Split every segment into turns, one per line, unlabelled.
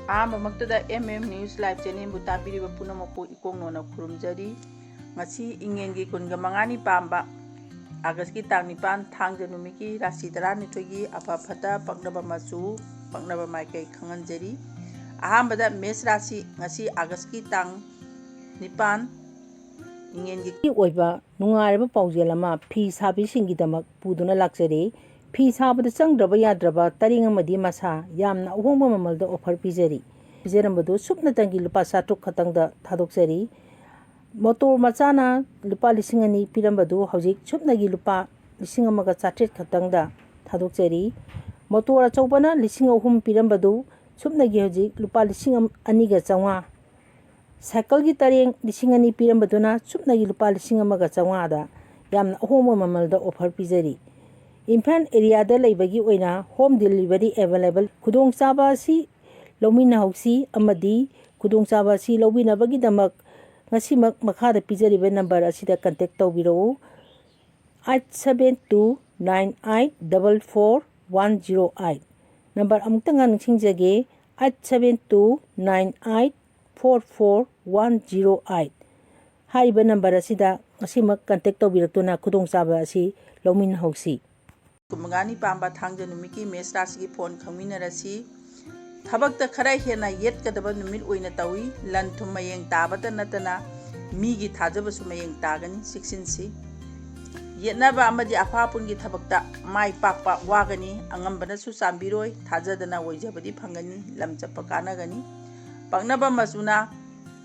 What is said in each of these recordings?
ꯑꯍꯥꯟꯕꯃꯛꯇꯗ news live ꯆꯦꯅꯦꯜꯕꯨ ꯇꯥꯕꯤꯔꯤꯕ ꯄꯨꯝꯅꯃꯛꯄꯨ ꯏꯀꯣꯡꯅꯣꯅ ꯈꯨꯔꯨꯝꯖꯔꯤ. ꯉꯁꯤ ꯏꯉꯦꯟꯒꯤ 25ꯅꯤ ꯄꯥꯟꯕ ꯑꯥꯒꯁꯠꯀꯤ ꯇꯥꯡ 9 ꯊꯥꯡꯖ ꯅꯨꯃꯤꯠꯀꯤ ꯔꯥꯁꯤ 12ꯒꯤ ꯑꯐ ꯐꯠꯇ ꯄꯛꯅꯕ ꯃꯆꯨ ꯄꯛꯅꯕ ꯃꯥꯏꯀꯩ ꯈꯪꯍꯟꯖꯔꯤ. ꯑꯍꯥꯟꯕꯗ ꯃꯦꯁ ꯔꯥꯁꯤ ꯉꯁꯤ ꯑꯥꯒꯁꯠꯀꯤ ꯇꯥꯡ 9 ꯏꯉꯦꯟꯒꯤ
ꯑꯣꯏꯕ ꯅꯨꯡꯉꯥꯏꯔꯕ ꯄꯥꯎꯖꯦꯜ ꯑꯃ ꯐꯤ ꯁꯥꯕꯤꯁꯤꯡꯒꯤꯗꯃꯛ ꯄꯨꯗꯨꯅ ꯂꯥꯛꯆꯔꯤ. ꯐꯤ ꯁꯥꯕꯗ ꯆꯪꯗ꯭ꯔꯕ ꯌꯥꯗ꯭ꯔꯕ ꯇꯔꯦꯡ ꯑꯃꯗꯤ ꯃꯁꯥ ꯌꯥꯝꯅ ꯑꯍꯣꯡꯕ ꯃꯃꯜꯗ ꯑꯣꯐꯔ ꯄꯤꯖꯔꯤ. ꯄꯤꯖꯔꯝꯕꯗꯨ ꯁꯨꯞꯅꯇꯪꯒꯤ ꯂꯨꯄꯥ 7,000 ꯈꯛꯇꯪꯗ ꯊꯥꯗꯣꯛꯆꯔꯤ. ꯃꯣꯇꯣꯔ ꯃꯆꯥꯅ ꯂꯨꯄꯥ 2,000 ꯄꯤꯔꯝꯕꯗꯨ ꯍꯧꯖꯤꯛ ꯁꯨꯞꯅꯒꯤ ꯂꯨꯄꯥ 1,900 ꯈꯛꯇꯪꯗ ꯊꯥꯗꯣꯛꯆꯔꯤ. ꯃꯣꯇꯣꯔ ꯑꯆꯧꯕꯅ 3,000 ꯄꯤꯔꯝꯕꯗꯨ ꯁꯨꯞꯅꯒꯤ ꯍꯧꯖꯤꯛ ꯂꯨꯄꯥ 2,250. ꯁꯥꯏꯀꯜꯒꯤ ꯇꯔꯦꯡ 2,000 ꯄꯤꯔꯝꯕꯗꯨꯅ ꯁꯨꯞꯅꯒꯤ ꯂꯨꯄꯥ 1,500ꯗ ꯌꯥꯝꯅ ꯑꯍꯣꯡꯕ ꯃꯃꯜꯗ ꯑꯣꯐꯔ ꯄꯤꯖꯔꯤ. ꯏꯝꯐꯥꯜ ꯑꯦꯔꯤꯌꯥꯗ ꯂꯩꯕꯒꯤ ꯑꯣꯏꯅ ꯍꯣꯝ ꯗꯦꯂꯤꯚꯔꯤ ꯑꯦꯚꯦꯂꯦꯕꯜ. ꯈꯨꯗꯣꯡꯆꯥꯕ ꯑꯁꯤ ꯂꯧꯃꯤꯟꯅꯍꯧꯁꯤ ꯑꯃꯗꯤ ꯈꯨꯗꯣꯡꯆꯥꯕ ꯑꯁꯤ ꯂꯧꯕꯤꯅꯕꯒꯤꯗꯃꯛ ꯉꯁꯤꯃꯛ ꯃꯈꯥꯗ ꯄꯤꯖꯔꯤꯕ ꯅꯝꯕꯔ ꯑꯁꯤꯗ ꯀꯟꯇꯦꯛ ꯇꯧꯕꯤꯔꯛꯎ. 8729844108. ꯅꯝꯕꯔ ꯑꯃꯨꯛꯇꯪ ꯅꯤꯡꯁꯤꯡꯖꯒꯦ, 8729844108. ꯍꯥꯏꯔꯤꯕ ꯅꯝꯕꯔ ꯑꯁꯤꯗ ꯉꯁꯤꯃꯛ ꯀꯟꯇꯦꯛ ꯇꯧꯕꯤꯔꯛꯇꯨꯅ ꯈꯨꯗꯣꯡꯆꯥꯕ ꯑꯁꯤ ꯂꯧꯃꯤꯟꯅꯍꯧꯁꯤ.
25ꯅꯤ ꯄꯥꯟꯕ ꯊꯥꯡꯖ ꯅꯨꯃꯤꯠꯀꯤ ꯃꯦꯁ ꯔꯥꯁꯤꯒꯤ ꯐꯣꯟ ꯈꯪꯃꯤꯟꯅꯔꯁꯤ. ꯊꯕꯛꯇ ꯈꯔ ꯍꯦꯟꯅ ꯌꯦꯠꯀꯗꯕ ꯅꯨꯃꯤꯠ ꯑꯣꯏꯅ ꯇꯧꯏ. ꯂꯟ ꯊꯨꯝ ꯃꯌꯦꯡ ꯇꯥꯕꯇ ꯅꯠꯇꯅ ꯃꯤꯒꯤ ꯊꯥꯖꯕꯁꯨ ꯃꯌꯦꯡ ꯇꯥꯒꯅꯤ, ꯆꯦꯛꯁꯤꯟꯁꯤ. ꯌꯦꯠꯅꯕ ꯑꯃꯗꯤ ꯑꯐꯥꯄꯨꯟꯒꯤ ꯊꯕꯛꯇ ꯃꯥꯏ ꯄꯥꯛꯄ ꯋꯥꯒꯅꯤ. ꯑꯉꯝꯕꯅꯁꯨ ꯆꯥꯟꯕꯤꯔꯣꯏ. ꯊꯥꯖꯗꯅ ꯑꯣꯏꯖꯕꯗꯤ ꯐꯪꯒꯅꯤ. ꯂꯝ ꯆꯠꯄ ꯀꯥꯟꯅꯒꯅꯤ. ꯄꯛꯅꯕ ꯃꯆꯨꯅ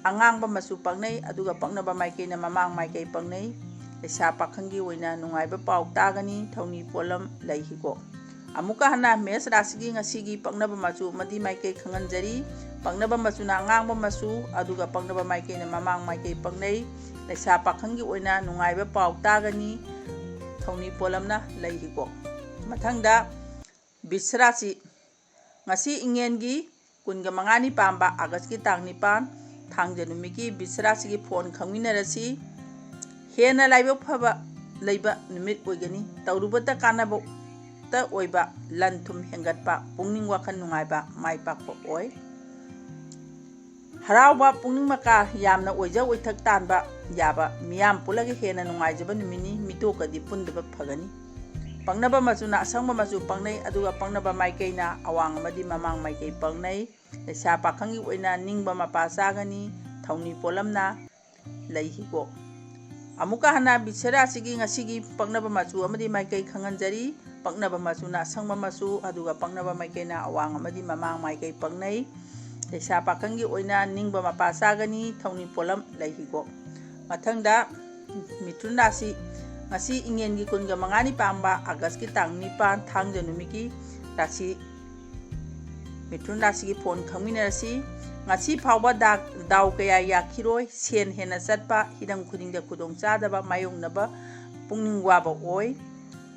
ꯑꯉꯥꯡꯕ ꯃꯆꯨ ꯄꯛꯅꯩ, ꯑꯗꯨꯒ ꯄꯛꯅꯕ ꯃꯥꯏꯀꯩꯅ ꯃꯃꯥꯡ ꯃꯥꯏꯀꯩ ꯄꯛꯅꯩ. ꯂꯩꯁꯥ ꯄꯥꯈꯪꯒꯤ ꯑꯣꯏꯅ ꯅꯨꯡꯉꯥꯏꯕ ꯄꯥꯎ ꯇꯥꯒꯅꯤ. ꯊꯧꯅꯤ ꯄꯣꯠꯂꯝ ꯂꯩ ꯍꯤꯒꯣꯛ. ꯑꯃꯨꯛꯀ ꯍꯟꯅ ꯃꯦꯁ ꯔꯥꯁꯤꯒꯤ ꯉꯁꯤꯒꯤ ꯄꯛꯅꯕ ꯃꯆꯨ ꯑꯃꯗꯤ ꯃꯥꯏꯀꯩ ꯈꯪꯍꯟꯖꯔꯤ. ꯄꯛꯅꯕ ꯃꯆꯨꯅ ꯑꯉꯥꯡꯕ ꯃꯆꯨ, ꯑꯗꯨꯒ ꯄꯛꯅꯕ ꯃꯥꯏꯀꯩꯅ ꯃꯃꯥꯡ ꯃꯥꯏꯀꯩ ꯄꯛꯅꯩ. ꯂꯩꯁꯥ ꯄꯥꯈꯪꯒꯤ ꯑꯣꯏꯅ ꯅꯨꯡꯉꯥꯏꯕ ꯄꯥꯎ ꯇꯥꯒꯅꯤ. ꯊꯧꯅꯤ ꯄꯣꯠꯂꯝꯅ ꯂꯩ ꯍꯤꯒꯣꯛ. ꯃꯊꯪꯗ ꯕꯤꯁ ꯔꯥꯁꯤ ꯉꯁꯤ ꯏꯉꯦꯟꯒꯤ 25ꯅꯤ ꯄꯥꯟꯕ ꯑꯥꯒꯁꯠꯀꯤ ꯇꯥꯡ 9 ꯊꯥꯡꯖ ꯅꯨꯃꯤꯠꯀꯤ ꯕꯤꯁ ꯔꯥꯁꯤꯒꯤ ꯐꯣꯟ ꯈꯪꯃꯤꯟꯅꯔꯁꯤ. ꯍꯦꯟꯅ ꯂꯥꯏꯕꯛ ꯐꯕ ꯂꯩꯕ ꯅꯨꯃꯤꯠ ꯑꯣꯏꯒꯅꯤ. ꯇꯧꯔꯨꯕꯇ ꯀꯥꯟꯅꯕꯇ ꯑꯣꯏꯕ, ꯂꯟ ꯊꯨꯝ ꯍꯦꯟꯒꯠꯄ, ꯄꯨꯛꯅꯤꯡ ꯋꯥꯈꯜ ꯅꯨꯡꯉꯥꯏꯕ, ꯃꯥꯏ ꯄꯥꯛꯄ ꯑꯣꯏ. ꯍꯔꯥꯎꯕ, ꯄꯨꯛꯅꯤꯡ ꯃꯀꯥ ꯌꯥꯝꯅ ꯑꯣꯏꯖ ꯑꯣꯏꯊꯛ ꯇꯥꯟꯕ ꯌꯥꯕ, ꯃꯤꯌꯥꯝ ꯄꯨꯜꯂꯒ ꯍꯦꯟꯅ ꯅꯨꯡꯉꯥꯏꯖꯕ ꯅꯨꯃꯤꯠꯅꯤ. ꯃꯤꯇꯣꯞꯀꯗꯤ ꯄꯨꯟꯗꯕ ꯐꯒꯅꯤ. ꯄꯛꯅꯕ ꯃꯆꯨꯅ ꯑꯁꯪꯕ ꯃꯆꯨ ꯄꯛꯅꯩ, ꯑꯗꯨꯒ ꯄꯛꯅꯕ ꯃꯥꯏꯀꯩꯅ ꯑꯋꯥꯡ ꯑꯃꯗꯤ ꯃꯃꯥꯡ ꯃꯥꯏꯀꯩ ꯄꯛꯅꯩ. ꯂꯩꯁꯥ ꯄꯥꯈꯪꯒꯤ ꯑꯣꯏꯅ ꯅꯤꯡꯕ ꯃꯄꯥ ꯆꯥꯒꯅꯤ. ꯊꯧꯅꯤ ꯄꯣꯠꯂꯝꯅ ꯂꯩ ꯍꯤꯒꯣꯛ. ꯑꯃꯨꯛꯀ ꯍꯟꯅ ꯕꯤꯁ ꯔꯥꯁꯤꯒꯤ ꯉꯁꯤꯒꯤ ꯄꯛꯅꯕ ꯃꯆꯨ ꯑꯃꯗꯤ ꯃꯥꯏꯀꯩ ꯈꯪꯍꯟꯖꯔꯤ. ꯄꯛꯅꯕ ꯃꯆꯨꯅ ꯑꯁꯪꯕ ꯃꯆꯨ, ꯑꯗꯨꯒ ꯄꯛꯅꯕ ꯃꯥꯏꯀꯩꯅ ꯑꯋꯥꯡ ꯑꯃꯗꯤ ꯃꯃꯥꯡ ꯃꯥꯏꯀꯩ ꯄꯛꯅꯩ. ꯂꯩꯁꯥ ꯄꯥꯈꯪꯒꯤ ꯑꯣꯏꯅ ꯅꯤꯡꯕ ꯃꯄꯥ ꯆꯥꯒꯅꯤ. ꯊꯧꯅꯤ ꯄꯣꯠꯂꯝ ꯂꯩ ꯍꯤꯒꯣꯛ. ꯃꯊꯪꯗ ꯃꯤꯊꯨꯟ ꯔꯥꯁꯤ ꯉꯁꯤ ꯏꯉꯦꯟꯒꯤ 25ꯅꯤ ꯄꯥꯟꯕ ꯑꯥꯒꯁꯠꯀꯤ ꯇꯥꯡ 9 ꯊꯥꯡꯖ ꯅꯨꯃꯤꯠꯀꯤ ꯔꯥꯁꯤ ꯃꯤꯊꯨꯟ ꯔꯥꯁꯤꯒꯤ ꯐꯣꯟ ꯈꯪꯃꯤꯟꯅꯔꯁꯤ. ꯉꯁꯤ ꯐꯥꯎꯕ ꯗꯥꯎ ꯀꯌꯥ ꯌꯥꯈꯤꯔꯣꯏ. ꯁꯦꯟ ꯍꯦꯟꯅ ꯆꯠꯄ, ꯍꯤꯔꯝ ꯈꯨꯗꯤꯡꯗ ꯈꯨꯗꯣꯡꯆꯥꯗꯕ ꯃꯥꯌꯣꯛꯅꯕ, ꯄꯨꯛꯅꯤꯡ ꯋꯥꯕ ꯑꯣꯏ.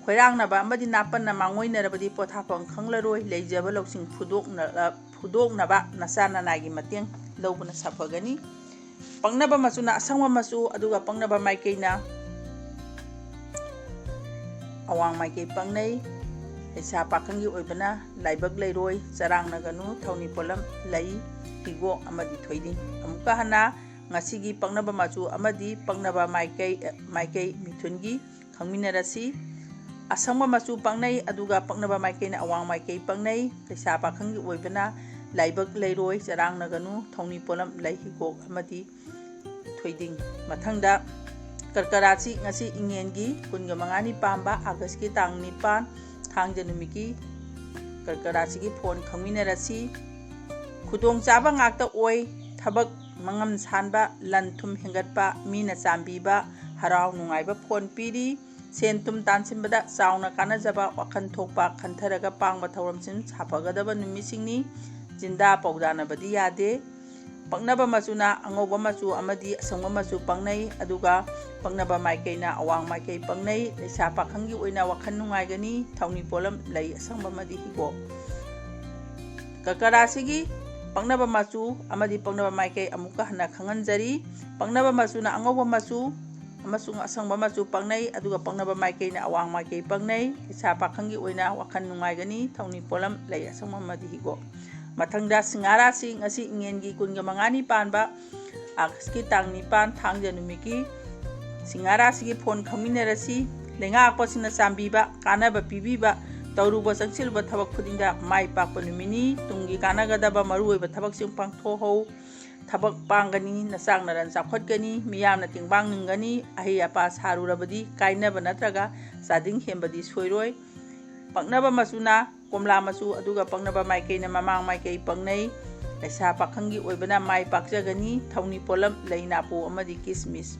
ꯈꯣꯏꯔꯥꯡꯅꯕ ꯑꯃꯗꯤ ꯅꯥꯄꯟꯅ ꯃꯥꯡꯑꯣꯏꯅꯔꯕꯗꯤ ꯄꯣꯊꯥꯐꯝ ꯈꯪꯂꯔꯣꯏ. ꯂꯩꯖꯕ ꯂꯧꯁꯤꯡ ꯐꯨꯗꯣꯛꯅꯕ ꯅꯆꯥ ꯅꯅꯥꯏꯒꯤ ꯃꯇꯦꯡ ꯂꯧꯕꯅ ꯁꯥꯐꯒꯅꯤ. ꯄꯛꯅꯕ ꯃꯆꯨꯅ ꯑꯁꯪꯕ ꯃꯆꯨ, ꯑꯗꯨꯒ ꯄꯛꯅꯕ ꯃꯥꯏꯀꯩꯅ ꯑꯋꯥꯡ ꯃꯥꯏꯀꯩ ꯄꯛꯅꯩ. ꯂꯩꯁꯥ ꯄꯥꯈꯪꯒꯤ ꯑꯣꯏꯕꯅ ꯂꯥꯏꯕꯛ ꯂꯩꯔꯣꯏ. ꯆꯔꯥꯡꯅꯒꯅꯨ. ꯊꯧꯅꯤ ꯄꯣꯠꯂꯝ ꯂꯩ ꯍꯤꯒꯣꯛ ꯑꯃꯗꯤ ꯊꯣꯏꯗꯤꯡ. ꯑꯃꯨꯛꯀ ꯍꯟꯅ ꯉꯁꯤꯒꯤ ꯄꯛꯅꯕ ꯃꯆꯨ ꯑꯃꯗꯤ ꯄꯛꯅꯕ ꯃꯥꯏꯀꯩ ꯃꯤꯊꯨꯟꯒꯤ ꯈꯪꯃꯤꯟꯅꯔꯁꯤ. ꯑꯁꯪꯕ ꯃꯆꯨ ꯄꯛꯅꯩ, ꯑꯗꯨꯒ ꯄꯛꯅꯕ ꯃꯥꯏꯀꯩꯅ ꯑꯋꯥꯡ ꯃꯥꯏꯀꯩ ꯄꯛꯅꯩ. ꯂꯩꯁꯥ ꯄꯥꯈꯪꯒꯤ ꯑꯣꯏꯕꯅ ꯂꯥꯏꯕꯛ ꯂꯩꯔꯣꯏ. ꯆꯔꯥꯡꯅꯒꯅꯨ. ꯊꯧꯅꯤ ꯄꯣꯠꯂꯝ ꯂꯩ ꯍꯤꯒꯣꯛ ꯑꯃꯗꯤ ꯊꯣꯏꯗꯤꯡ. ꯃꯊꯪꯗ ꯀꯔꯀ ꯔꯥꯁꯤ ꯉꯁꯤ ꯏꯉꯦꯟꯒꯤ 25ꯅꯤ ꯄꯥꯟꯕ ꯑꯥꯒꯁꯠꯀꯤ ꯇꯥꯡ 9 ꯊꯥꯡꯖ ꯅꯨꯃꯤꯠꯀꯤ ꯀꯔꯀ ꯔꯥꯁꯤꯒꯤ ꯐꯣꯟ ꯈꯪꯃꯤꯟꯅꯔꯁꯤ. ꯈꯨꯗꯣꯡꯆꯥꯕ ꯉꯥꯛꯇ ꯑꯣꯏ. ꯊꯕꯛ ꯃꯉꯝ ꯁꯥꯟꯕ, ꯂꯟ ꯊꯨꯝ ꯍꯦꯟꯒꯠꯄ, ꯃꯤꯅ ꯆꯥꯟꯕꯤꯕ, ꯍꯔꯥꯎ ꯅꯨꯡꯉꯥꯏꯕ ꯐꯣꯟ ꯄꯤꯔꯤ. ꯁꯦꯟ ꯊꯨꯝ ꯇꯥꯟꯁꯤꯟꯕꯗ ꯆꯥꯎꯅ ꯀꯥꯟꯅꯖꯕ, ꯋꯥꯈꯜ ꯊꯣꯛꯄ, ꯈꯟꯊꯔꯒ ꯄꯥꯡꯕ ꯊꯧꯔꯝꯁꯤꯡ ꯁꯥꯐꯒꯗꯕ ꯅꯨꯃꯤꯠꯁꯤꯡꯅꯤ. ꯆꯤꯟꯗꯥ ꯄꯥꯎꯗꯥꯅꯕꯗꯤ ꯌꯥꯗꯦ. ꯄꯛꯅꯕ ꯃꯆꯨꯅ ꯑꯉꯧꯕ ꯃꯆꯨ ꯑꯃꯗꯤ ꯑꯁꯪꯕ ꯃꯆꯨ ꯄꯛꯅꯩ, ꯑꯗꯨꯒ ꯄꯛꯅꯕ ꯃꯥꯏꯀꯩꯅ ꯑꯋꯥꯡ ꯃꯥꯏꯀꯩ ꯄꯛꯅꯩ. ꯂꯩꯁꯥ ꯄꯥꯈꯪꯒꯤ ꯑꯣꯏꯅ ꯋꯥꯈꯜ ꯅꯨꯡꯉꯥꯏꯒꯅꯤ. ꯊꯧꯅꯤ ꯄꯣꯠꯂꯝ ꯂꯩ ꯑꯁꯪꯕ ꯑꯃꯗꯤ ꯍꯤꯒꯣꯛ. ꯀꯔꯀ ꯔꯥꯁꯤꯒꯤ ꯄꯛꯅꯕ ꯃꯆꯨ ꯑꯃꯗꯤ ꯄꯛꯅꯕ ꯃꯥꯏꯀꯩ ꯑꯃꯨꯛꯀ ꯍꯟꯅ ꯈꯪꯍꯟꯖꯔꯤ. ꯄꯛꯅꯕ ꯃꯆꯨꯅ ꯑꯉꯧꯕ ꯃꯆꯨ ꯑꯃꯁꯨꯡ ꯑꯁꯪꯕ ꯃꯆꯨ ꯄꯛꯅꯩ, ꯑꯗꯨꯒ ꯄꯛꯅꯕ ꯃꯥꯏꯀꯩꯅ ꯑꯋꯥꯡ ꯃꯥꯏꯀꯩ ꯄꯛꯅꯩ. ꯂꯩꯁꯥ ꯄꯥꯈꯪꯒꯤ ꯑꯣꯏꯅ ꯋꯥꯈꯜ ꯅꯨꯡꯉꯥꯏꯒꯅꯤ. ꯊꯧꯅꯤ ꯄꯣꯠꯂꯝ ꯂꯩ ꯑꯁꯪꯕ ꯑꯃꯗꯤ ꯍꯤꯒꯣꯛ. ꯃꯊꯪꯗ ꯁꯤꯡꯍꯥꯔꯥꯁꯤ ꯉꯁꯤ ꯏꯉꯦꯟꯒꯤ 25ꯅꯤ ꯄꯥꯟꯕ ꯑꯥꯒꯁꯠꯀꯤ ꯇꯥꯡ 9 ꯊꯥꯡꯖ ꯅꯨꯃꯤꯠꯀꯤ ꯁꯤꯡꯍꯥꯔꯥꯁꯤꯒꯤ ꯐꯣꯟ ꯈꯪꯃꯤꯟꯅꯔꯁꯤ꯫ ꯂꯩꯉꯥꯛꯄꯁꯤꯡꯅ ꯆꯥꯟꯕꯤꯕ ꯀꯥꯟꯅꯕ ꯄꯤꯕꯤꯕ ꯇꯧꯔꯨꯕ ꯆꯪꯁꯤꯜꯂꯨꯕ ꯊꯕꯛ ꯈꯨꯗꯤꯡꯗ ꯃꯥꯏ ꯄꯥꯛꯄ ꯅꯨꯃꯤꯠꯅꯤ꯫ ꯇꯨꯡꯒꯤ ꯀꯥꯟꯅꯒꯗꯕ ꯃꯔꯨꯑꯣꯏꯕ ꯊꯕꯛꯁꯤꯡ ꯄꯥꯡꯊꯣꯛꯍꯧ꯫ ꯊꯕꯛ ꯄꯥꯡꯒꯅꯤ, ꯅꯆꯥꯛ ꯅꯔꯟ ꯆꯥꯎꯈꯠꯀꯅꯤ, ꯃꯤꯌꯥꯝꯅ ꯇꯦꯡꯕꯥꯡ ꯅꯤꯡꯒꯅꯤ, ꯑꯍꯩ ꯑꯄꯥ ꯁꯥꯔꯨꯔꯕꯗꯤ ꯀꯥꯏꯅꯕ ꯅꯠꯇ꯭ꯔꯒ ꯆꯥꯗꯤꯡ ꯍꯦꯟꯕꯗꯤ ꯁꯣꯏꯔꯣꯏ꯫ ꯄꯛꯅꯕ ꯃꯆꯨꯅ ꯀꯣꯝꯂꯥ ꯃꯆꯨ ꯑꯗꯨꯒ ꯄꯛꯅꯕ ꯃꯥꯏꯀꯩꯅ ꯃꯃꯥꯡ ꯃꯥꯏꯀꯩ ꯄꯛꯅꯩ꯫ ꯂꯩꯁꯥ ꯄꯥꯈꯪꯒꯤ ꯑꯣꯏꯕꯅ ꯃꯥꯏ ꯄꯥꯛꯆꯒꯅꯤ꯫ ꯊꯧꯅꯤ ꯄꯣꯠꯂꯝ ꯂꯩ ꯅꯥꯄꯨ ꯑꯃꯗꯤ ꯀꯤꯁꯃꯤꯁ꯫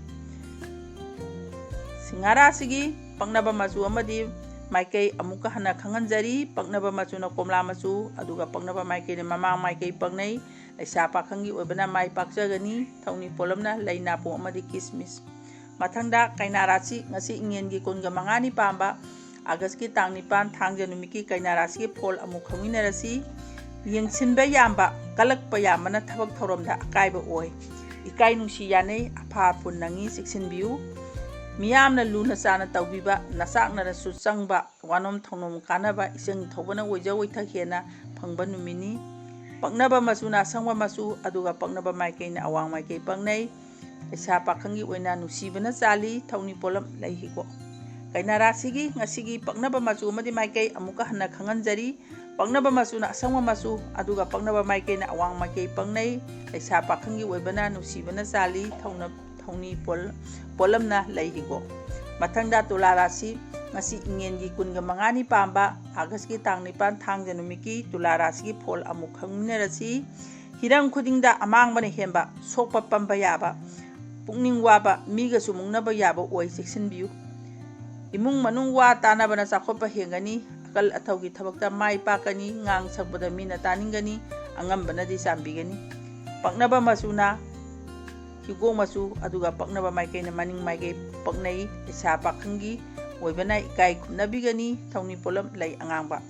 ꯁꯤꯡꯍꯥꯔꯥꯁꯤꯒꯤ ꯄꯛꯅꯕ ꯃꯆꯨ ꯑꯃꯗꯤ ꯃꯥꯏꯀꯩ ꯑꯃꯨꯛꯀ ꯍꯟꯅ ꯈꯪꯍꯟꯖꯔꯤ꯫ ꯄꯛꯅꯕ ꯃꯆꯨꯅ ꯀꯣꯝꯂꯥ ꯃꯆꯨ ꯑꯗꯨꯒ ꯄꯛꯅꯕ ꯃꯥꯏꯀꯩꯅ ꯃꯃꯥꯡ ꯃꯥꯏꯀꯩ ꯄꯛꯅꯩ꯫ ꯂꯩꯁꯥ ꯄꯥꯈꯪꯒꯤ ꯑꯣꯏꯕꯅ ꯃꯥꯏ ꯄꯥꯛꯆꯒꯅꯤ꯫ ꯊꯧꯅꯤ ꯄꯣꯠꯂꯝꯅ ꯂꯩ ꯅꯥꯄꯨ ꯑꯃꯗꯤ ꯀꯤꯁꯃꯤꯁ꯫ ꯃꯊꯪꯗ ꯀꯩꯅꯥ ꯔꯥꯁꯤ ꯉꯁꯤ ꯏꯉꯦꯟꯒꯤ 25ꯅꯤ ꯄꯥꯟꯕ ꯑꯥꯒꯁꯠꯀꯤ ꯇꯥꯡ 9 ꯊꯥꯡꯖ ꯅꯨꯃꯤꯠꯀꯤ ꯀꯩꯅꯥ ꯔꯥꯁꯤꯒꯤ ꯐꯣꯜ ꯑꯃꯨꯛ ꯈꯪꯃꯤꯟꯅꯔꯁꯤ꯫ ꯌꯦꯡꯁꯤꯟꯕ ꯌꯥꯝꯕ, ꯀꯜꯂꯛꯄ ꯌꯥꯝꯕꯅ ꯊꯕꯛ ꯊꯧꯔꯝꯗ ꯑꯀꯥꯏꯕ ꯑꯣꯏ꯫ ꯏꯀꯥꯏ ꯅꯨꯡꯁꯤ ꯌꯥꯅꯩ, ꯑꯐꯥ ꯑꯄꯨꯟ ꯅꯪꯉꯤ, ꯆꯦꯛꯁꯤꯟꯕꯤꯌꯨ꯫ ꯃꯤꯌꯥꯝꯅ ꯂꯨꯅ ꯆꯥꯅ ꯇꯧꯕꯤꯕ, ꯅꯆꯥꯛꯅꯔꯁꯨ ꯆꯪꯕ, ꯋꯥꯅꯣꯝ ꯊꯧꯅꯣꯝ ꯀꯥꯟꯅꯕ, ꯏꯆꯪ ꯊꯧꯕꯅ ꯑꯣꯏꯖ ꯑꯣꯏꯊꯛ ꯍꯦꯟꯅ ꯐꯪꯕ ꯅꯨꯃꯤꯠꯅꯤ꯫ ꯄꯛꯅꯕ ꯃꯆꯨꯅ ꯑꯁꯪꯕ ꯃꯆꯨ ꯑꯗꯨꯒ ꯄꯛꯅꯕ ꯃꯥꯏꯀꯩꯅ ꯑꯋꯥꯡ ꯃꯥꯏꯀꯩ ꯄꯛꯅꯩ꯫ ꯂꯩꯁꯥ ꯄꯥꯈꯪꯒꯤ ꯑꯣꯏꯅ ꯅꯨꯡꯁꯤꯕꯅ ꯆꯥꯜꯂꯤ꯫ ꯊꯧꯅꯤ ꯄꯣꯠꯂꯝ ꯂꯩ ꯍꯤꯒꯣꯛ꯫ ꯀꯩꯅꯥ ꯔꯥꯁꯤꯒꯤ ꯉꯁꯤꯒꯤ ꯄꯛꯅꯕ ꯃꯆꯨ ꯑꯃꯗꯤ ꯃꯥꯏꯀꯩ ꯑꯃꯨꯛꯀ ꯍꯟꯅ ꯈꯪꯍꯟꯖꯔꯤ꯫ ꯄꯛꯅꯕ ꯃꯆꯨꯅ ꯑꯁꯪꯕ ꯃꯆꯨ ꯑꯗꯨꯒ ꯄꯛꯅꯕ ꯃꯥꯏꯀꯩꯅ ꯑꯋꯥꯡ ꯃꯥꯏꯀꯩ ꯄꯛꯅꯩ꯫ ꯂꯩꯁꯥ ꯄꯥꯈꯪꯒꯤ ꯑꯣꯏꯕꯅ ꯅꯨꯡꯁꯤꯕꯅ ꯆꯥꯜꯂꯤ꯫ ꯊꯧꯅꯤ ꯄꯣꯠꯂꯝꯅ ꯂꯩ ꯍꯤꯒꯣꯛ꯫ ꯃꯊꯪꯗ ꯇꯨꯂꯥ ꯔꯥꯁꯤ ꯉꯁꯤ ꯏꯉꯦꯟꯒꯤ 25ꯅꯤ ꯄꯥꯟꯕ ꯑꯥꯒꯁꯠꯀꯤ ꯇꯥꯡ 9 ꯊꯥꯡꯖ ꯅꯨꯃꯤꯠꯀꯤ ꯇꯨꯂꯥ ꯔꯥꯁꯤꯒꯤ ꯐꯣꯜ ꯑꯃꯨꯛ ꯈꯪꯃꯤꯟꯅꯔꯁꯤ꯫ ꯍꯤꯔꯝ ꯈꯨꯗꯤꯡꯗ ꯑꯃꯥꯡꯕꯅ ꯍꯦꯟꯕ, ꯁꯣꯛꯄ ꯄꯟꯕ ꯌꯥꯕ, ꯄꯨꯛꯅꯤꯡ ꯋꯥꯕ, ꯃꯤꯒꯁꯨ ꯃꯨꯡꯅꯕ ꯌꯥꯕ ꯑꯣꯏ, ꯆꯦꯛꯁꯤꯟꯕꯤꯌꯨ꯫ ꯏꯃꯨꯡ ꯃꯅꯨꯡ ꯋꯥ ꯇꯥꯅꯕꯅ ꯆꯥꯎꯈꯠꯄ ꯍꯦꯟꯒꯅꯤ꯫ ꯑꯀꯜ ꯑꯊꯧꯒꯤ ꯊꯕꯛꯇ ꯃꯥꯏ ꯄꯥꯛꯀꯅꯤ꯫ ꯉꯥꯡ ꯁꯛꯄꯗ ꯃꯤꯅ ꯇꯥꯅꯤꯡꯒꯅꯤ, ꯑꯉꯝꯕꯅꯗꯤ ꯆꯥꯟꯕꯤꯒꯅꯤ꯫ ꯄꯛꯅꯕ ꯃꯆꯨꯅ ꯍꯤꯒꯣꯛ ꯃꯆꯨ ꯑꯗꯨꯒ ꯄꯛꯅꯕ ꯃꯥꯏꯀꯩꯅ ꯃꯅꯤꯡ ꯃꯥꯏꯀꯩ ꯄꯛꯅꯩ꯫ ꯂꯩꯁꯥ ꯄꯥꯈꯪꯒꯤ ꯑꯣꯏꯕꯅ ꯏꯀꯥꯏ ꯈꯨꯝꯅꯕꯤꯒꯅꯤ꯫ ꯊꯧꯅꯤ ꯄꯣꯠꯂꯝ ꯂꯩ ꯑꯉꯥꯡꯕ꯫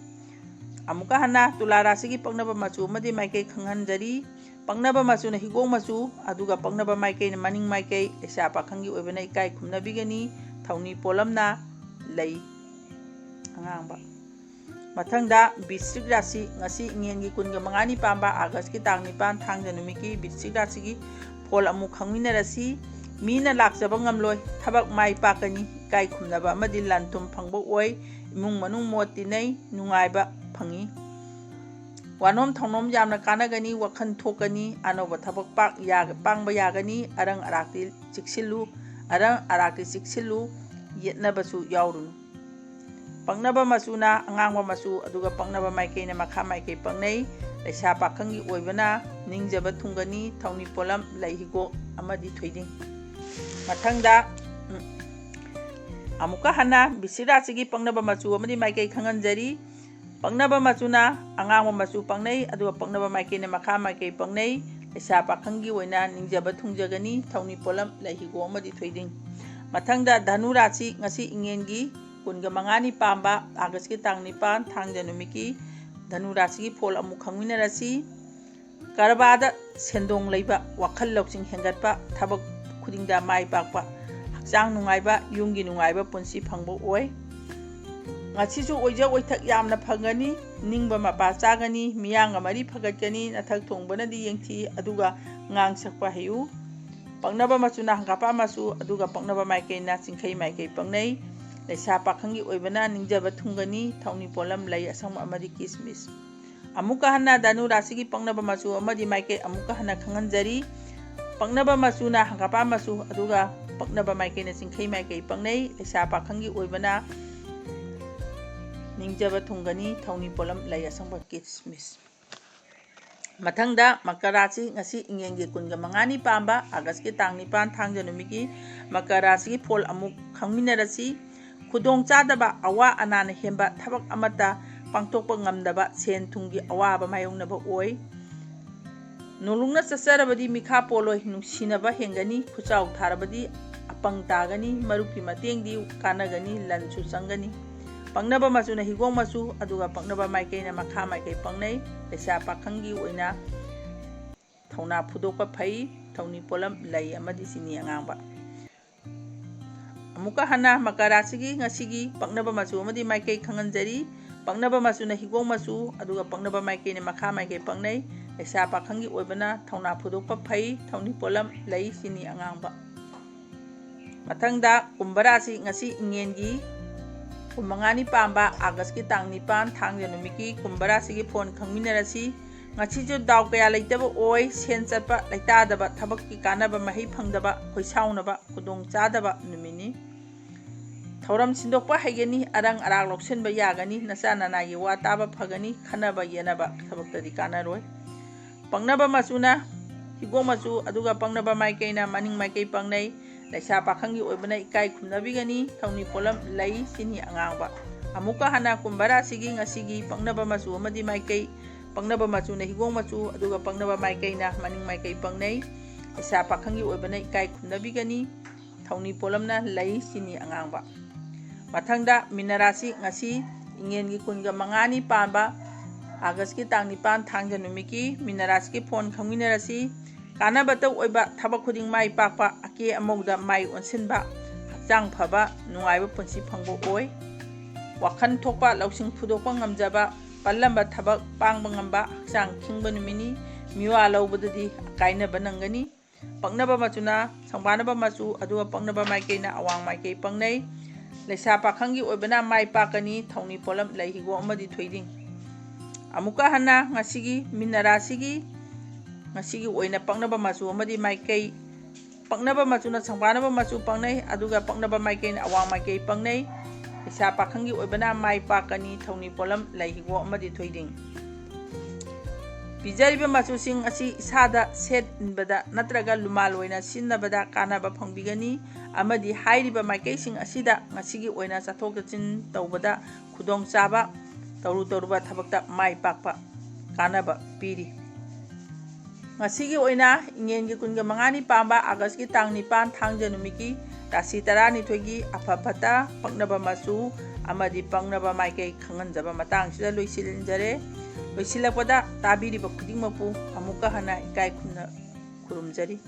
ꯑꯃꯨꯛꯀ ꯍꯟꯅ ꯇꯨꯂꯥ ꯔꯥꯁꯤꯒꯤ ꯄꯛꯅꯕ ꯃꯆꯨ ꯑꯃꯗꯤ ꯃꯥꯏꯀꯩ ꯈꯪꯍꯟꯖꯔꯤ꯫ ꯄꯛꯅꯕ ꯃꯆꯨꯅ ꯍꯤꯒꯣꯛ ꯃꯆꯨ ꯑꯗꯨꯒ ꯄꯛꯅꯕ ꯃꯥꯏꯀꯩꯅ ꯃꯅꯤꯡ ꯃꯥꯏꯀꯩ꯫ ꯂꯩꯁꯥ ꯄꯥꯈꯪꯒꯤ ꯑꯣꯏꯕꯅ ꯏꯀꯥꯏ ꯈꯨꯝꯅꯕꯤꯒꯅꯤ꯫ ꯊꯧꯅꯤ ꯄꯣꯠꯂꯝꯅ ꯂꯩ ꯑꯉꯥꯡꯕ꯫ ꯃꯊꯪꯗ ꯕꯤꯁ꯭ꯆꯤꯛ ꯔꯥꯁꯤ ꯉꯁꯤ ꯏꯉꯦꯟꯒꯤ 25ꯅꯤ ꯄꯥꯟꯕ ꯑꯥꯒꯁꯠꯀꯤ ꯇꯥꯡ 9 ꯊꯥꯡꯖ ꯅꯨꯃꯤꯠꯀꯤ ꯕꯤꯁ꯭ꯆꯤꯛ ꯔꯥꯁꯤꯒꯤ ꯐꯣꯜ ꯑꯃꯨꯛ ꯈꯪꯃꯤꯟꯅꯔꯁꯤ꯫ ꯃꯤꯅ ꯂꯥꯛꯆꯕ ꯉꯝꯂꯣꯏ, ꯊꯕꯛ ꯃꯥꯏ ꯄꯥꯛꯀꯅꯤ, ꯏꯀꯥꯏ ꯈꯨꯝꯅꯕ ꯑꯃꯗꯤ ꯂꯟ ꯊꯨꯝ ꯐꯪꯕ ꯑꯣꯏ꯫ ꯏꯃꯨꯡ ꯃꯅꯨꯡ ꯃꯣꯠ ꯇꯤꯟꯅꯩ, ꯅꯨꯡꯉꯥꯏꯕ ꯐꯪꯏ꯫ ꯋꯥꯅꯣꯝ ꯊꯧꯅꯣꯝ ꯌꯥꯝꯅ ꯀꯥꯟꯅꯒꯅꯤ, ꯋꯥꯈꯜ ꯊꯣꯛꯀꯅꯤ, ꯑꯅꯧꯕ ꯊꯕꯛ ꯄꯥꯡꯕ ꯌꯥꯒꯅꯤ꯫ ꯑꯔꯪ ꯑꯔꯥꯛꯇꯤ ꯆꯦꯛꯁꯤꯜꯂꯨ, ꯌꯦꯠꯅꯕꯁꯨ ꯌꯥꯎꯔꯨꯅꯨ꯫ ꯄꯛꯅꯕ ꯃꯆꯨꯅ ꯑꯉꯥꯡꯕ ꯃꯆꯨ ꯑꯗꯨꯒ ꯄꯛꯅꯕ ꯃꯥꯏꯀꯩꯅ ꯃꯈꯥ ꯃꯥꯏꯀꯩ ꯄꯛꯅꯩ꯫ ꯂꯩꯁꯥ ꯄꯥꯈꯪꯒꯤ ꯑꯣꯏꯕꯅ ꯅꯤꯡꯖꯕ ꯊꯨꯡꯒꯅꯤ꯫ ꯊꯧꯅꯤ ꯄꯣꯠꯂꯝ ꯂꯩ ꯍꯤꯒꯣꯛ ꯑꯃꯗꯤ ꯊꯣꯏꯗꯤꯡ꯫ ꯃꯊꯪꯗ ꯑꯃꯨꯛꯀ ꯍꯟꯅ ꯕꯤꯁ꯭ꯆꯤꯛ ꯔꯥꯁꯤꯒꯤ ꯄꯛꯅꯕ ꯃꯆꯨ ꯑꯃꯗꯤ ꯃꯥꯏꯀꯩ ꯈꯪꯍꯟꯖꯔꯤ꯫ ꯄꯛꯅꯕ ꯃꯆꯨꯅ ꯑꯉꯥꯡꯕ ꯃꯆꯨ ꯄꯛꯅꯩ ꯑꯗꯨꯒ ꯄꯛꯅꯕ ꯃꯥꯏꯀꯩꯅ ꯃꯈꯥ ꯃꯥꯏꯀꯩ ꯄꯛꯅꯩ꯫ ꯂꯩꯁꯥ ꯄꯥꯈꯪꯒꯤ ꯑꯣꯏꯅ ꯅꯤꯡꯖꯕ ꯊꯨꯡꯖꯒꯅꯤ꯫ ꯊꯧꯅꯤ ꯄꯣꯠꯂꯝ ꯂꯩ ꯍꯤꯒꯣꯛ ꯑꯃꯗꯤ ꯊꯣꯏꯗꯤꯡ꯫ ꯃꯊꯪꯗ ꯙꯅꯨ ꯔꯥꯁꯤꯉꯁꯤ ꯏꯉꯦꯟꯒꯤ 25ꯅꯤ ꯄꯥꯟꯕ ꯑꯥꯒꯁꯠꯀꯤ ꯇꯥꯡ 9 ꯊꯥꯡꯖ ꯅꯨꯃꯤꯠꯀꯤ ꯙꯅꯨ ꯔꯥꯁꯤꯒꯤ ꯐꯣꯜ ꯑꯃꯨꯛ ꯈꯪꯃꯤꯟꯅꯔꯁꯤ꯫ ꯀꯔꯕꯥꯔꯗ ꯁꯦꯟꯗꯣꯡ ꯂꯩꯕ, ꯋꯥꯈꯜ ꯂꯧꯁꯤꯡ ꯍꯦꯟꯒꯠꯄ, ꯊꯕꯛ ꯈꯨꯗꯤꯡꯗ ꯃꯥꯏ ꯄꯥꯛꯄ, ꯍꯛꯆꯥꯡ ꯅꯨꯡꯉꯥꯏꯕ, ꯌꯨꯝꯒꯤ ꯅꯨꯡꯉꯥꯏꯕ ꯄꯨꯟꯁꯤ ꯐꯪꯕ ꯑꯣꯏ꯫ ꯉꯁꯤꯁꯨ ꯑꯣꯏꯖ ꯑꯣꯏꯊꯛ ꯌꯥꯝꯅ ꯐꯪꯒꯅꯤ꯫ ꯅꯤꯡꯕ ꯃꯄꯥ ꯆꯥꯒꯅꯤ, ꯃꯤꯌꯥꯝꯒ ꯃꯔꯤ ꯐꯒꯠꯀꯅꯤ, ꯅꯊꯛ ꯊꯣꯡꯕꯅꯗꯤ ꯌꯦꯡꯊꯤ ꯑꯗꯨꯒ ꯉꯥꯡ ꯁꯛꯄ ꯍꯩꯌꯨ꯫ ꯄꯛꯅꯕ ꯃꯆꯨꯅ ꯍꯪꯒꯥꯄꯥꯟ ꯃꯆꯨ ꯑꯗꯨꯒ ꯄꯛꯅꯕ ꯃꯥꯏꯀꯩꯅ ꯆꯤꯡꯈꯩ ꯃꯥꯏꯀꯩ ꯄꯛꯅꯩ꯫ ꯂꯩꯁꯥ ꯄꯥꯈꯪꯒꯤ ꯑꯣꯏꯕꯅ ꯅꯤꯡꯖꯕ ꯊꯨꯡꯒꯅꯤ꯫ ꯊꯧꯅꯤ ꯄꯣꯠꯂꯝ ꯂꯩ ꯑꯁꯪꯕ ꯑꯃꯗꯤ ꯀꯤꯁꯃꯤꯁ꯫ ꯑꯃꯨꯛꯀ ꯍꯟꯅ ꯙꯅꯨ ꯔꯥꯁꯤꯒꯤ ꯄꯛꯅꯕ ꯃꯆꯨ ꯑꯃꯗꯤ ꯃꯥꯏꯀꯩ ꯑꯃꯨꯛꯀ ꯍꯟꯅ ꯈꯪꯍꯟꯖꯔꯤ꯫ ꯄꯛꯅꯕ ꯃꯆꯨꯅ ꯍꯪꯒꯥꯄꯥꯟ ꯃꯆꯨ ꯑꯗꯨꯒ ꯄꯛꯅꯕ ꯃꯥꯏꯀꯩꯅ ꯆꯤꯡꯈꯩ ꯃꯥꯏꯀꯩ ꯄꯛꯅꯩ꯫ ꯂꯩꯁꯥ ꯄꯥꯈꯪꯒꯤ ꯑꯣꯏꯕꯅ ꯅꯤꯡꯖꯕ ꯊꯨꯡꯒꯅꯤ꯫ ꯊꯧꯅꯤ ꯄꯣꯠꯂꯝ ꯂꯩ ꯑꯁꯪꯕ ꯀꯤꯁꯃꯤꯁ꯫ ꯃꯊꯪꯗ ꯃꯀꯔ ꯔꯥꯁꯤꯉꯁꯤ ꯏꯉꯦꯟꯒꯤ 25ꯅꯤ ꯄꯥꯟꯕ ꯑꯥꯒꯁꯠꯀꯤ ꯇꯥꯡ 9 ꯊꯥꯡꯖ ꯅꯨꯃꯤꯠꯀꯤ ꯃꯀꯔ ꯔꯥꯁꯤꯒꯤ ꯐꯣꯜ ꯑꯃꯨꯛ ꯈꯪꯃꯤꯟꯅꯔꯁꯤ꯫ ꯈꯨꯗꯣꯡꯆꯥꯗꯕ, ꯑꯋꯥ ꯑꯅꯥꯅ ꯍꯦꯟꯕ, ꯊꯕꯛ ꯑꯃꯠꯇ ꯄꯥꯡꯊꯣꯛꯄ ꯉꯝꯗꯕ, ꯁꯦꯟ ꯊꯨꯝꯒꯤ ꯑꯋꯥꯕ ꯃꯥꯌꯣꯛꯅꯕ ꯑꯣꯏ꯫ ꯅꯣꯡꯂꯨꯛꯅ ꯆꯠꯆꯔꯕꯗꯤ ꯃꯤꯈꯥ ꯄꯣꯜꯂꯣꯏ, ꯅꯨꯡꯁꯤꯅꯕ ꯍꯦꯟꯒꯅꯤ, ꯈꯨꯆꯥꯎ ꯊꯥꯔꯕꯗꯤ ꯑꯄꯪ ꯇꯥꯒꯅꯤ, ꯃꯔꯨꯞꯀꯤ ꯃꯇꯦꯡꯗꯤ ꯀꯥꯟꯅꯒꯅꯤ, ꯂꯟꯁꯨ ꯆꯪꯒꯅꯤ꯫ ꯄꯛꯅꯕ ꯃꯆꯨꯅ ꯍꯤꯒꯣꯛ ꯃꯆꯨ ꯑꯗꯨꯒ ꯄꯛꯅꯕ ꯃꯥꯏꯀꯩꯅ ꯃꯈꯥ ꯃꯥꯏꯀꯩ ꯄꯛꯅꯩ꯫ ꯂꯩꯁꯥ ꯄꯥꯈꯪꯒꯤ ꯑꯣꯏꯅ ꯊꯧꯅꯥ ꯐꯨꯗꯣꯛꯄ ꯐꯩ꯫ ꯊꯧꯅꯤ ꯄꯣꯠꯂꯝ ꯂꯩ ꯑꯃꯗꯤ ꯆꯤꯅꯤ ꯑꯉꯥꯡꯕ꯫ ꯑꯃꯨꯛꯀ ꯍꯟꯅ ꯃꯀꯔ ꯔꯥꯁꯤꯒꯤ ꯉꯁꯤꯒꯤ ꯄꯛꯅꯕ ꯃꯆꯨ ꯑꯃꯗꯤ ꯃꯥꯏꯀꯩ ꯈꯪꯍꯟꯖꯔꯤ꯫ ꯄꯪꯅꯕ ꯃꯆꯨꯅ ꯍꯤꯒꯣꯛ ꯃꯆꯨ ꯑꯗꯨꯒ ꯄꯪꯅꯕ ꯃꯥꯏꯀꯩꯅ ꯃꯈꯥ ꯃꯥꯏꯀꯩ ꯄꯪꯅꯩ ꯂꯩꯁꯥ ꯄꯥꯈꯪꯒꯤ ꯑꯣꯏꯕꯅ ꯊꯧꯅꯥ ꯐꯨꯗꯣꯛꯄ ꯐꯩ ꯊꯧꯅꯤ ꯄꯣꯠꯂꯝ ꯂꯩ ꯆꯤꯅꯤ ꯑꯉꯥꯡꯕ ꯃꯊꯪꯗ ꯀꯨꯝꯚ ꯔꯥꯁꯤ ꯉꯁꯤ ꯏꯉꯦꯟꯒꯤ ꯀꯨꯟ ꯃꯉꯥꯅꯤ ꯄꯥꯟꯕ ꯑꯥꯒꯁꯀꯤ ꯇꯥꯡ 9 ꯊꯥꯡꯖ ꯅꯨꯃꯤꯠꯀꯤ ꯀꯨꯝꯚ ꯔꯥꯁꯤꯒꯤ ꯐꯣꯟ ꯈꯪꯃꯤꯟꯅꯔꯁꯤ ꯉꯁꯤꯁꯨ ꯗꯥꯎ ꯀꯌꯥ ꯂꯩꯇꯕ ꯑꯣꯏ ꯁꯦꯟ ꯆꯠꯄ ꯂꯩꯇꯥꯗꯕ ꯊꯕꯛꯀꯤ ꯀꯥꯟꯅꯕ ꯃꯍꯩ ꯐꯪꯗꯕ ꯈꯣꯏꯁꯥꯎꯅꯕ ꯈꯨꯗꯣꯡꯆꯥꯗꯕ ꯅꯨꯃꯤꯠꯅꯤ ꯊꯧꯔꯝ ꯁꯤꯟꯗꯣꯛꯄ ꯍꯩꯒꯅꯤ ꯑꯔꯪ ꯑꯔꯥꯛ ꯂꯧꯁꯤꯟꯕ ꯌꯥꯒꯅꯤ ꯅꯆꯥ ꯅꯅꯥꯒꯤ ꯋꯥ ꯇꯥꯕ ꯐꯒꯅꯤ ꯈꯟꯅꯕ ꯌꯦꯠꯅꯕ ꯊꯕꯛꯇꯗꯤ ꯀꯥꯟꯅꯔꯣꯏ ꯄꯪꯅꯕ ꯃꯆꯨꯅ ꯍꯤꯒꯣꯛ ꯃꯆꯨ ꯑꯗꯨꯒ ꯄꯪꯅꯕ ꯃꯥꯏꯀꯩꯅ ꯃꯅꯤꯡ ꯃꯥꯏꯀꯩ ꯄꯪꯅꯩ ꯂꯩꯁꯥ ꯄꯥꯈꯪꯒꯤ ꯑꯣꯏꯕꯅ ꯏꯀꯥꯏ ꯈꯨꯝꯅꯕꯤꯒꯅꯤ ꯊꯧꯅꯤ ꯄꯣꯠꯂꯝ ꯂꯩ ꯆꯤꯅꯤ ꯑꯉꯥꯡꯕ ꯑꯃꯨꯛꯀ ꯍꯟꯅ ꯀꯨꯝꯚ ꯔꯥꯁꯤꯒꯤ ꯉꯁꯤꯒꯤ ꯄꯪꯅꯕ ꯃꯆꯨ ꯑꯃꯗꯤ ꯃꯥꯏꯀꯩ ꯄꯪꯅꯕ ꯃꯆꯨꯅ ꯍꯤꯒꯣꯛ ꯃꯆꯨ ꯑꯗꯨꯒ ꯄꯪꯅꯕ ꯃꯥꯏꯀꯩꯅ ꯃꯅꯤꯡ ꯃꯥꯏꯀꯩ ꯄꯪꯅꯩ ꯂꯩꯁꯥ ꯄꯥꯈꯪꯒꯤ ꯑꯣꯏꯕꯅ ꯏꯀꯥꯏ ꯈꯨꯝꯅꯕꯤꯒꯅꯤ ꯊꯧꯅꯤ ꯄꯣꯠꯂꯝꯅ ꯂꯩ ꯆꯤꯅꯤ ꯑꯉꯥꯡꯕ ꯃꯊꯪꯗ ꯃꯤꯅ ꯔꯥꯁꯤ ꯉꯁꯤ ꯏꯉꯦꯟꯒꯤ 15ꯅꯤ ꯄꯥꯟꯕ ꯑꯥꯒꯁꯀꯤ ꯇꯥꯡ 9 ꯊꯥꯡꯖ ꯅꯨꯃꯤꯠꯀꯤ ꯃꯤꯅ ꯔꯥꯁꯤꯒꯤ ꯐꯣꯟ ꯈꯪꯃꯤꯟꯅꯔꯁꯤ ꯀꯥꯟꯅꯕꯇ ꯑꯣꯏꯕ ꯊꯕꯛ ꯈꯨꯗꯤꯡ ꯃꯥꯏ ꯄꯥꯛꯄ ꯑꯀꯦ ꯑꯃꯧꯗ ꯃꯥꯏ ꯑꯣꯟꯁꯤꯟꯕ ꯍꯛꯆꯥꯡ ꯐꯕ ꯅꯨꯡꯉꯥꯏꯕ ꯄꯨꯟꯁꯤ ꯐꯪꯕ ꯑꯣꯏ ꯋꯥꯈꯜ ꯊꯣꯛꯄ ꯂꯧꯁꯤꯡ ꯐꯨꯗꯣꯛꯄ ꯉꯝꯖꯕ ꯄꯜꯂꯝꯕ ꯊꯕꯛ ꯄꯥꯡꯕ ꯉꯝꯕ ꯍꯛꯆꯥꯡ ꯈꯤꯡꯕ ꯅꯨꯃꯤꯠꯅꯤ ꯃꯤꯋꯥ ꯂꯧꯕꯗꯗꯤ ꯑꯀꯥꯏꯅꯕ ꯅꯪꯒꯅꯤ ꯄꯪꯅꯕ ꯃꯆꯨꯅ ꯁꯪꯕꯥꯅꯕ ꯃꯆꯨ ꯑꯗꯨꯒ ꯄꯪꯅꯕ ꯃꯥꯏꯀꯩꯅ ꯑꯋꯥꯡ ꯃꯥꯏꯀꯩ ꯄꯪꯅꯩ ꯂꯩꯁꯥ ꯄꯥꯈꯪꯒꯤ ꯑꯣꯏꯕꯅ ꯃꯥꯏ ꯄꯥꯛꯀꯅꯤ ꯊꯧꯅꯤ ꯄꯣꯠꯂꯝ ꯂꯩ ꯍꯤꯒꯣꯛ ꯑꯃꯗꯤ ꯊꯣꯏꯗꯤꯡ ꯑꯃꯨꯛꯀ ꯍꯟꯅ ꯉꯁꯤꯒꯤ ꯃꯤꯅ ꯔꯥꯁꯤꯒꯤꯉꯁꯤꯒꯤ ꯑꯣꯏꯅ ꯄꯪꯅꯕ ꯃꯆꯨ ꯑꯃꯗꯤ ꯃꯥꯏꯀꯩ ꯄꯪꯅꯕ ꯃꯆꯨꯅ ꯁꯪꯕꯥꯅꯕ ꯃꯆꯨ ꯄꯪꯅꯩ ꯑꯗꯨꯒ ꯄꯪꯅꯕ ꯃꯥꯏꯀꯩꯅ ꯑꯋꯥꯡ ꯃꯥꯏꯀꯩ ꯄꯪꯅꯩ ꯂꯩꯁꯥ ꯄꯥꯈꯪꯒꯤ ꯑꯣꯏꯕꯅ ꯃꯥꯏ ꯄꯥꯛꯀꯅꯤ ꯊꯧꯅꯤ ꯄꯣꯠꯂꯝ ꯂꯩ ꯍꯤꯒꯣꯛ ꯑꯃꯗꯤ ꯊꯣꯏꯗꯤꯡ ꯄꯤꯖꯔꯤꯕ ꯃꯆꯨꯁꯤꯡ ꯑꯁꯤ ꯏꯁꯥꯗ ꯁꯦꯠ ꯏꯟꯕꯗ ꯅꯠꯇ꯭ꯔꯒ ꯂꯨꯃꯥꯜ ꯑꯣꯏꯅ ꯁꯤꯖꯤꯟꯅꯕꯗ ꯀꯥꯟꯅꯕ ꯐꯪꯕꯤꯒꯅꯤ ꯑꯃꯗꯤ ꯍꯥꯏꯔꯤꯕ ꯃꯥꯏꯀꯩꯁꯤꯡ ꯑꯁꯤꯗ ꯉꯁꯤꯒꯤ ꯑꯣꯏꯅ ꯆꯠꯊꯣꯛ ꯆꯠꯁꯤꯟ ꯇꯧꯕꯗ ꯈꯨꯗꯣꯡꯆꯥꯕ ꯇꯧꯔꯨꯕ ꯊꯕꯛꯇ ꯃꯥꯏ ꯄꯥꯛꯄ ꯀꯥꯟꯅꯕ ꯄꯤꯔꯤ ꯉꯁꯤꯒꯤ ꯑꯣꯏꯅ ꯏꯉꯦꯟꯒꯤ 15ꯅꯤ ꯄꯥꯟꯕ ꯑꯥꯒꯁꯀꯤ ꯇꯥꯡ 9 ꯊꯥꯡꯖ ꯅꯨꯃꯤꯠꯀꯤ ꯔꯥꯁꯤ 12ꯒꯤ ꯑꯐ ꯐꯠꯇ ꯄꯪꯅꯕ ꯃꯆꯨ ꯑꯃꯗꯤ ꯄꯪꯅꯕ ꯃꯥꯏꯀꯩ ꯈꯪꯍꯟꯖꯕ ꯃꯇꯥꯡꯁꯤꯗ ꯂꯣꯏꯁꯤꯟꯖꯔꯦ ꯂꯣꯏꯁꯤꯜꯂꯛꯄꯗ ꯇꯥꯕꯤꯔꯤꯕ ꯈꯨꯗꯤꯡꯃꯛꯄꯨ ꯑꯃꯨꯛꯀ ꯍꯟꯅ ꯏꯀꯥꯏ ꯈꯨꯝꯅ ꯈꯨꯔꯨꯝꯖꯔꯤ